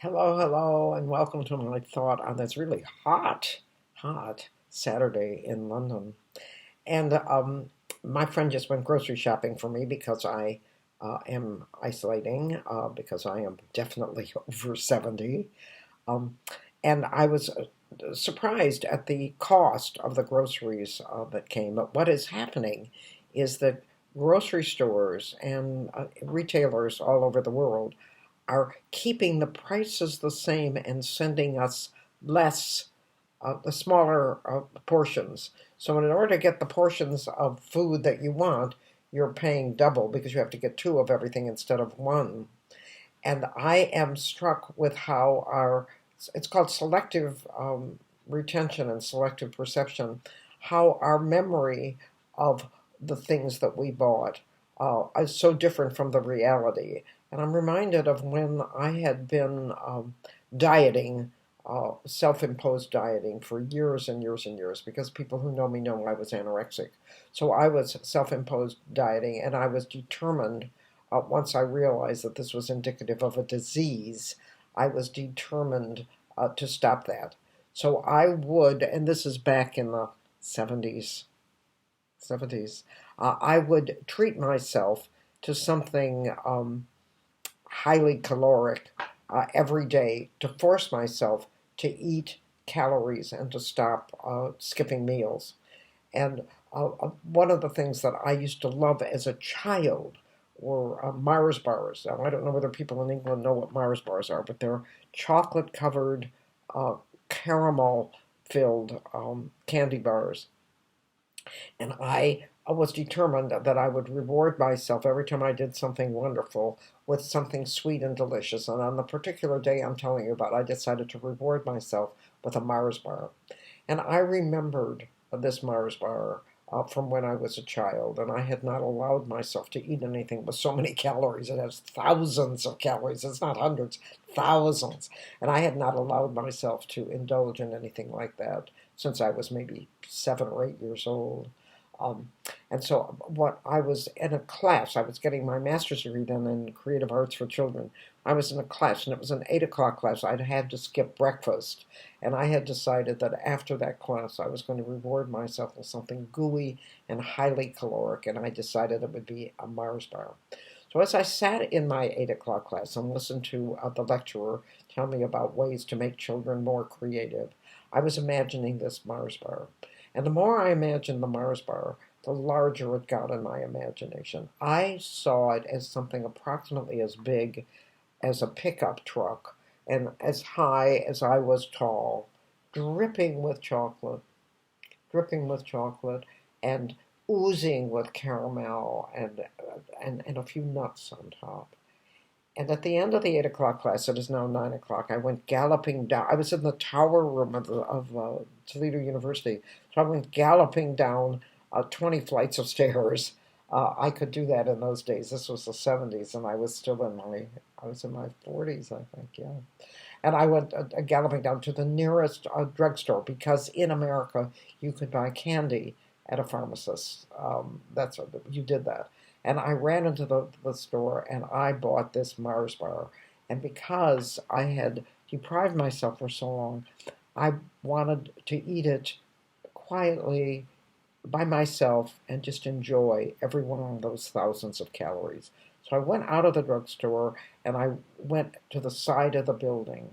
Hello, and welcome to my thought on this really hot Saturday in London. And my friend just went grocery shopping for me because I am isolating, because I am definitely over 70. Um, and I was surprised at the cost of the groceries that came. But what is happening is that grocery stores and retailers all over the world are keeping the prices the same and sending us less, the smaller portions. So, in order to get the portions of food that you want, you're paying double because you have to get two of everything instead of one. And I am struck with how it's called selective retention and selective perception, how our memory of the things that we bought is so different from the reality. And I'm reminded of when I had been dieting, self-imposed dieting for years and years and years, because people who know me know I was anorexic. So I was self-imposed dieting, and I was determined, once I realized that this was indicative of a disease, I was determined to stop that. So I would, and this is back in the 70s, 70s, I would treat myself to something highly caloric every day to force myself to eat calories and to stop skipping meals. And one of the things that I used to love as a child were Mars bars. Now, I don't know whether people in England know what Mars bars are, but they're chocolate covered, caramel filled candy bars. And I was determined that I would reward myself every time I did something wonderful with something sweet and delicious. And on the particular day I'm telling you about, I decided to reward myself with a Mars bar. And I remembered this Mars bar from when I was a child, and I had not allowed myself to eat anything with so many calories. It has thousands of calories. It's not hundreds, thousands. And I had not allowed myself to indulge in anything like that since I was maybe 7 or 8 years old. Um, and so, what I was in a class, I was getting my master's degree then in creative arts for children. I was in a class, and it was an 8 o'clock class. I'd had to skip breakfast, and I had decided that after that class, I was going to reward myself with something gooey and highly caloric, and I decided it would be a Mars bar. So as I sat in my 8 o'clock class and listened to the lecturer tell me about ways to make children more creative, I was imagining this Mars bar. And the more I imagined the Mars bar, the larger it got in my imagination. I saw it as something approximately as big as a pickup truck and as high as I was tall, dripping with chocolate, dripping with chocolate, and oozing with caramel and a few nuts on top. And at the end of the 8 o'clock class, it is now 9 o'clock, I went galloping down. I was in the tower room of Toledo University. So I went galloping down 20 flights of stairs. I could do that in those days. This was the 70s, and I was in my 40s, I think, yeah. And I went galloping down to the nearest drugstore because in America you could buy candy at a pharmacist. You did that. And I ran into the store and I bought this Mars bar. And because I had deprived myself for so long, I wanted to eat it quietly by myself and just enjoy every one of those thousands of calories. So I went out of the drugstore and I went to the side of the building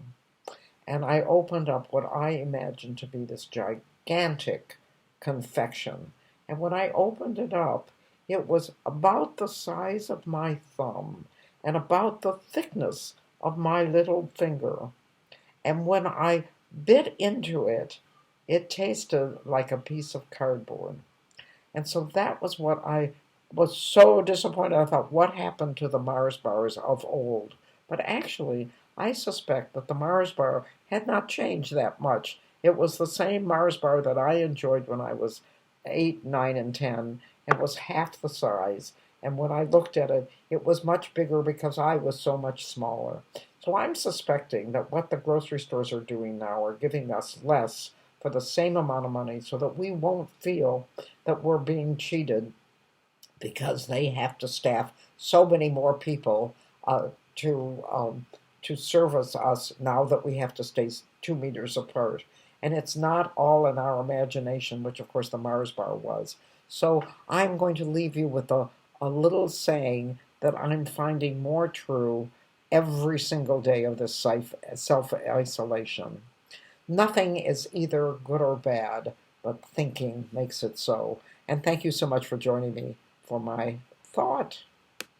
and I opened up what I imagined to be this gigantic confection. And when I opened it up, it was about the size of my thumb and about the thickness of my little finger. And when I bit into it, it tasted like a piece of cardboard. And so that was what I was so disappointed. I thought, what happened to the Mars bars of old? But actually, I suspect that the Mars bar had not changed that much. It was the same Mars bar that I enjoyed when I was 8, 9, and 10. It was half the size. And when I looked at it, it was much bigger because I was so much smaller. So I'm suspecting that what the grocery stores are doing now are giving us less for the same amount of money so that we won't feel that we're being cheated because they have to staff so many more people to to service us now that we have to stay 2 meters apart. And it's not all in our imagination, which of course the Mars bar was. So I'm going to leave you with a little saying that I'm finding more true every single day of this self isolation. Nothing is either good or bad, but thinking makes it so. And thank you so much for joining me for my thought.